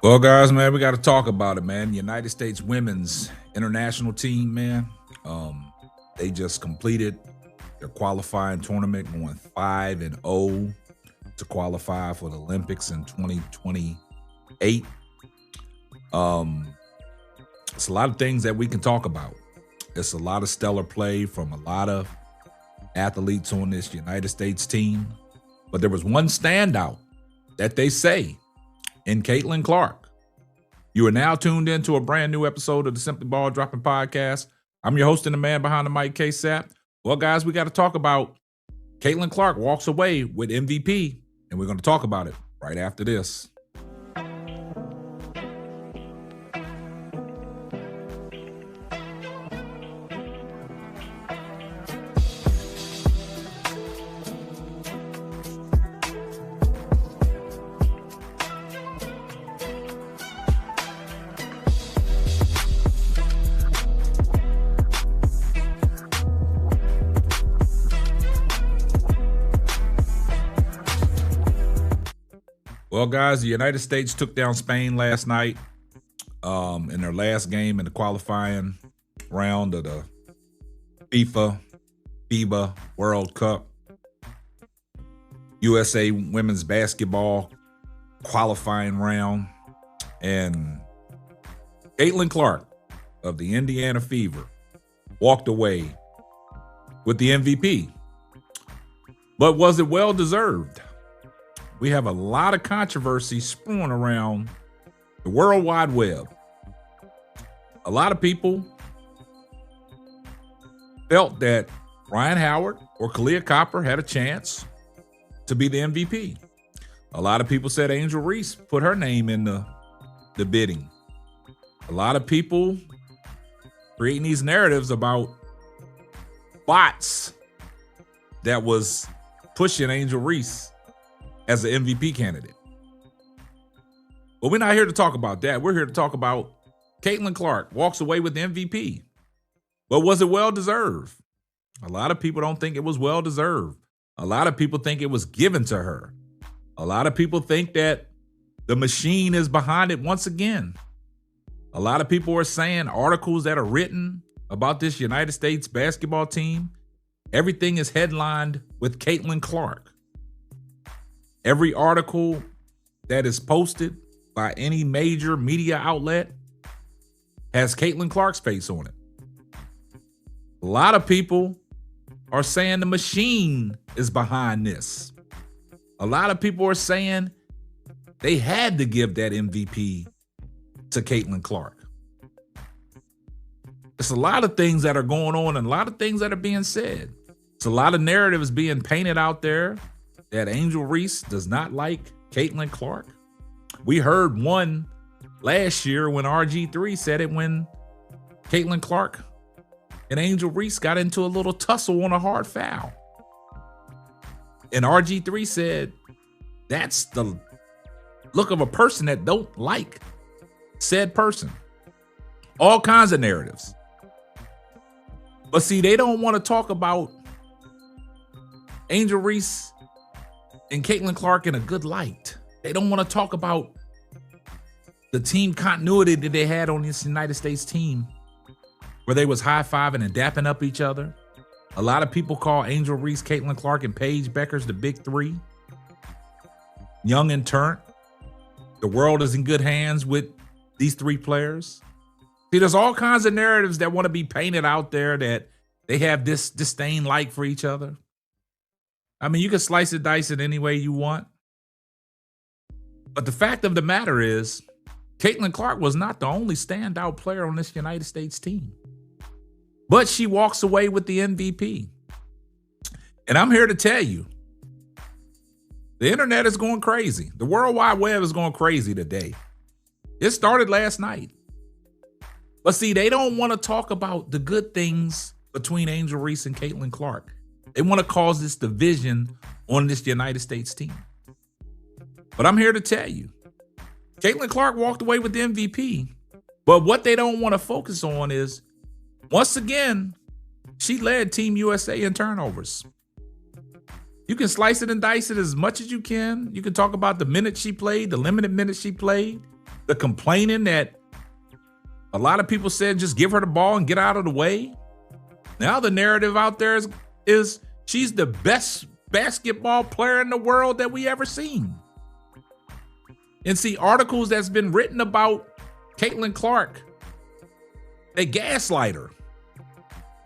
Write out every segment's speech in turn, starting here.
Well, guys, man, we got to talk about it, man. United States women's international team, man. They just completed their qualifying tournament, going 5-0 to qualify for the Olympics in 2028. It's a lot of things that we can talk about. It's a lot of stellar play from a lot of athletes on this United States team, but there was one standout that they say in Caitlin Clark. You are now tuned into a brand new episode of the Simply Ball Dropping Podcast. I'm your host and the man behind the mic, K-Sap. Well, guys, we got to talk about Caitlin Clark walks away with MVP, and we're going to talk about it right after this. Well, guys, the United States took down Spain last night in their last game in the qualifying round of the FIBA World Cup. USA women's basketball qualifying round. And Caitlin Clark of the Indiana Fever walked away with the MVP. But was it well deserved? We have a lot of controversy spewing around the World Wide Web. A lot of people felt that Ryan Howard or Kalia Copper had a chance to be the MVP. A lot of people said Angel Reese put her name in the bidding. A lot of people creating these narratives about bots that was pushing Angel Reese as an MVP candidate. But we're not here to talk about that. We're here to talk about Caitlin Clark walks away with the MVP. But was it well deserved? A lot of people don't think it was well deserved. A lot of people think it was given to her. A lot of people think that the machine is behind it once again. A lot of people are saying articles that are written about this United States basketball team, everything is headlined with Caitlin Clark. Every article that is posted by any major media outlet has Caitlin Clark's face on it. A lot of people are saying the machine is behind this. A lot of people are saying they had to give that MVP to Caitlin Clark. It's a lot of things that are going on and a lot of things that are being said. It's a lot of narratives being painted out there that Angel Reese does not like Caitlin Clark. We heard one last year when RG3 said it when Caitlin Clark and Angel Reese got into a little tussle on a hard foul. And RG3 said, that's the look of a person that don't like said person. All kinds of narratives. But see, they don't want to talk about Angel Reese and Caitlin Clark in a good light. They don't want to talk about the team continuity that they had on this United States team where they was high-fiving and dapping up each other. A lot of people call Angel Reese, Caitlin Clark, and Paige Beckers the big three. Young and turnt. The world is in good hands with these three players. See, there's all kinds of narratives that want to be painted out there that they have this disdain like for each other. I mean, you can slice it, dice it any way you want. But the fact of the matter is, Caitlin Clark was not the only standout player on this United States team. But she walks away with the MVP. And I'm here to tell you, the internet is going crazy. The World Wide Web is going crazy today. It started last night. But see, they don't want to talk about the good things between Angel Reese and Caitlin Clark. They want to cause this division on this United States team. But I'm here to tell you, Caitlin Clark walked away with the MVP. But what they don't want to focus on is, once again, she led Team USA in turnovers. You can slice it and dice it as much as you can. You can talk about the minutes she played, the limited minutes she played. the complaining that a lot of people said just give her the ball and get out of the way. Now the narrative out there is she's the best basketball player in the world that we ever seen. And see, articles that's been written about Caitlin Clark, they gaslight her.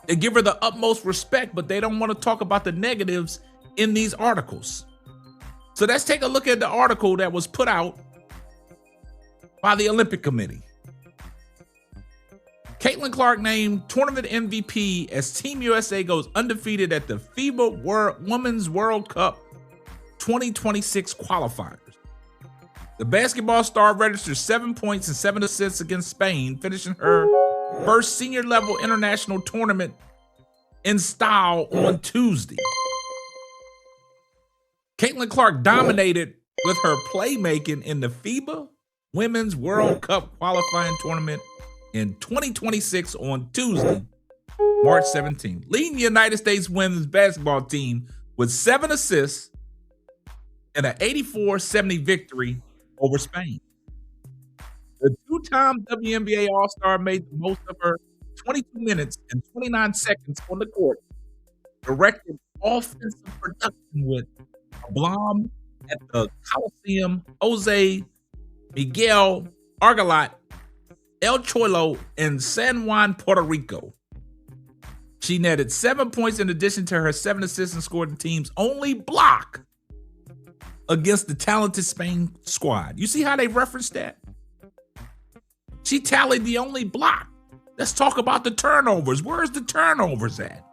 They give her the utmost respect, but they don't want to talk about the negatives in these articles. So let's take a look at the article that was put out by the Olympic Committee. Caitlin Clark named tournament MVP as Team USA goes undefeated at the FIBA Women's World Cup 2026 qualifiers. The basketball star registered 7 points and 7 assists against Spain, finishing her first senior level international tournament in style on Tuesday. Caitlin Clark dominated with her playmaking in the FIBA Women's World Cup qualifying tournament in 2026 on Tuesday, March 17th, leading the United States women's basketball team with 7 assists and an 84-70 victory over Spain. The two-time WNBA All-Star made the most of her 22 minutes and 29 seconds on the court, directed offensive production with a Blom at the Coliseum, Jose Miguel Argalat, El Cholo, and San Juan, Puerto Rico. She netted 7 points in addition to her 7 assists and scored the team's only block against the talented Spain squad. You see how they referenced that? She tallied the only block. Let's talk about the turnovers. Where's the turnovers at?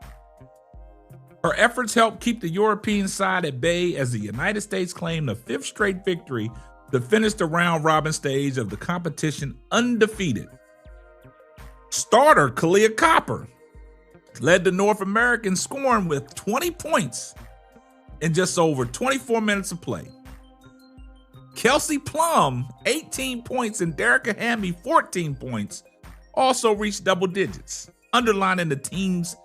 Her efforts helped keep the European side at bay as the United States claimed a 5th straight victory to finish the round-robin stage of the competition undefeated. Starter Kalia Copper led the North American scoring with 20 points in just over 24 minutes of play. Kelsey Plum, 18 points, and Derrica Hamby, 14 points, also reached double digits, underlining the team's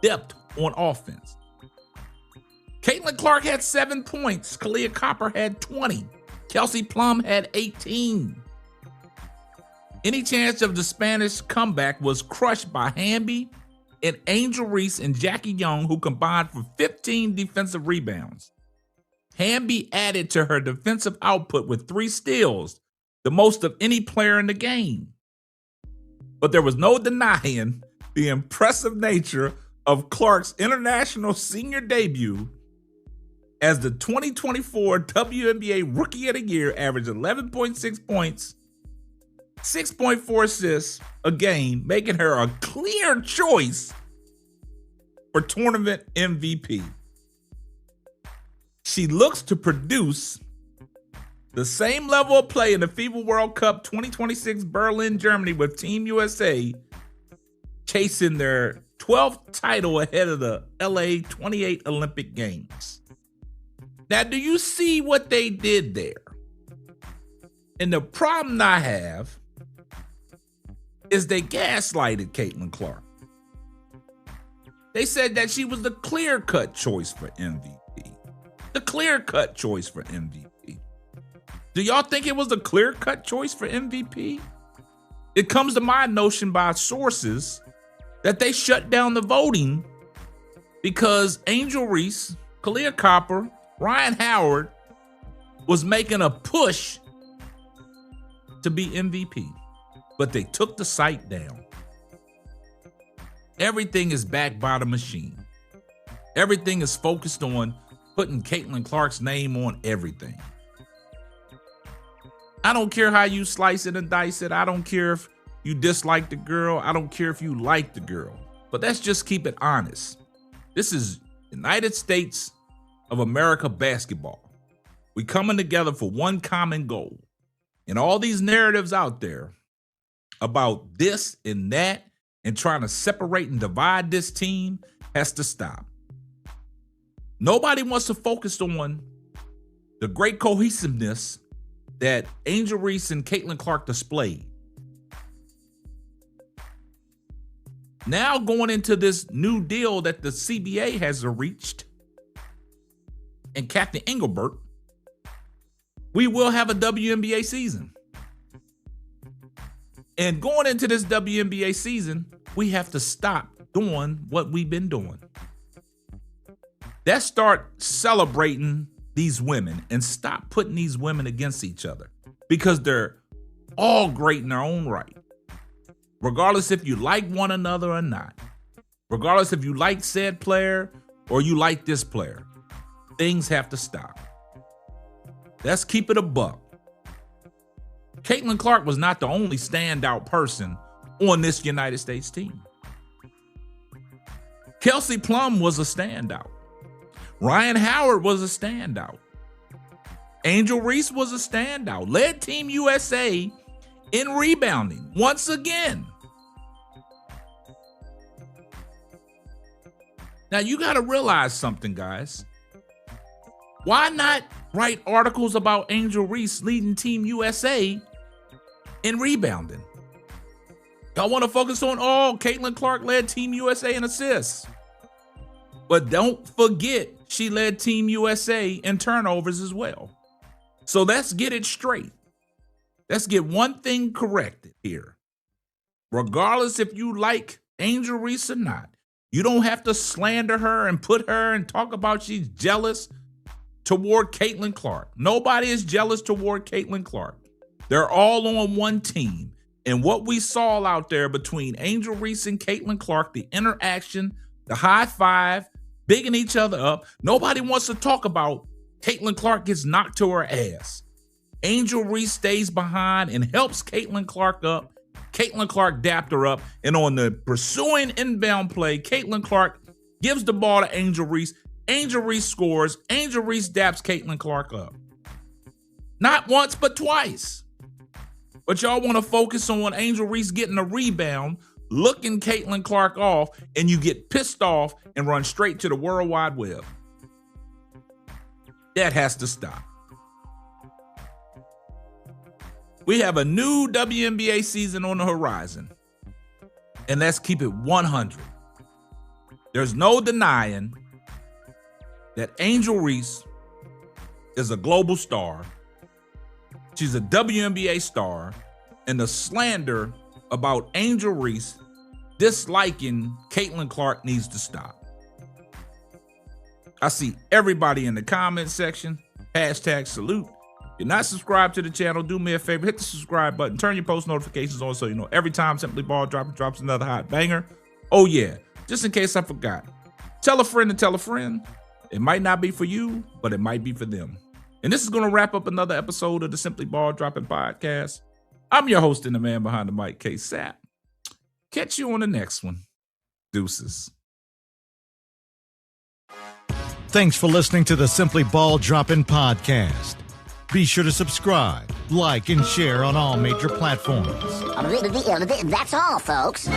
depth on offense. Caitlin Clark had 7 points. Kalia Copper had 20. Kelsey Plum had 18. Any chance of the Spanish comeback was crushed by Hamby and Angel Reese and Jackie Young, who combined for 15 defensive rebounds. Hamby added to her defensive output with 3 steals, the most of any player in the game. But there was no denying the impressive nature of Clark's international senior debut, as the 2024 WNBA Rookie of the Year averaged 11.6 points, 6.4 assists a game, making her a clear choice for tournament MVP. She looks to produce the same level of play in the FIBA World Cup 2026 Berlin, Germany, with Team USA chasing their 12th title ahead of the LA 28 Olympic Games. Now, do you see what they did there? And the problem I have is they gaslighted Caitlin Clark. They said that she was the clear-cut choice for MVP. The clear-cut choice for MVP. Do y'all think it was the clear-cut choice for MVP? It comes to my notion by sources that they shut down the voting because Angel Reese, Kalia Copper, Ryan Howard was making a push to be MVP, but they took the site down. Everything is backed by the machine. Everything is focused on putting Caitlin Clark's name on everything. I don't care how you slice it and dice it. I don't care if you dislike the girl. I don't care if you like the girl. But let's just keep it honest. This is United States of America basketball. We coming together for one common goal. And all these narratives out there about this and that and trying to separate and divide this team has to stop. Nobody wants to focus on the great cohesiveness that Angel Reese and Caitlin Clark displayed. Now going into this new deal that the CBA has reached and Captain Engelbert, we will have a WNBA season. And going into this WNBA season, we have to stop doing what we've been doing. Let's start celebrating these women and stop putting these women against each other, because they're all great in their own right. Regardless if you like one another or not, regardless if you like said player or you like this player, things have to stop. Let's keep it a buck. Caitlin Clark was not the only standout person on this United States team. Kelsey Plum was a standout. Ryan Howard was a standout. Angel Reese was a standout. Led Team USA in rebounding once again. Now you got to realize something, guys. Why not write articles about Angel Reese leading Team USA in rebounding? Y'all want to focus on, Caitlin Clark led Team USA in assists. But don't forget, she led Team USA in turnovers as well. So let's get it straight. Let's get one thing corrected here. Regardless if you like Angel Reese or not, you don't have to slander her and put her and talk about she's jealous toward Caitlin Clark. Nobody is jealous toward Caitlin Clark. They're all on one team. And what we saw out there between Angel Reese and Caitlin Clark, the interaction, the high five, bigging each other up. Nobody wants to talk about Caitlin Clark gets knocked to her ass. Angel Reese stays behind and helps Caitlin Clark up. Caitlin Clark dapped her up. And on the pursuing inbound play, Caitlin Clark gives the ball to Angel Reese. Angel Reese scores. Angel Reese daps Caitlin Clark up. Not once, but twice. But y'all want to focus on Angel Reese getting a rebound, looking Caitlin Clark off, and you get pissed off and run straight to the World Wide Web. That has to stop. We have a new WNBA season on the horizon. And let's keep it 100. There's no denying that Angel Reese is a global star. She's a WNBA star. And the slander about Angel Reese disliking Caitlin Clark needs to stop. I see everybody in the comment section. #salute. If you're not subscribed to the channel, do me a favor, hit the subscribe button, turn your post notifications on so you know every time Simply Ball drops another hot banger. Oh yeah, just in case I forgot, tell a friend to tell a friend. It might not be for you, but it might be for them. And this is going to wrap up another episode of the Simply Ball Dropping Podcast. I'm your host and the man behind the mic, K-Sap. Catch you on the next one. Deuces. Thanks for listening to the Simply Ball Dropping Podcast. Be sure to subscribe, like, and share on all major platforms. That's all, folks.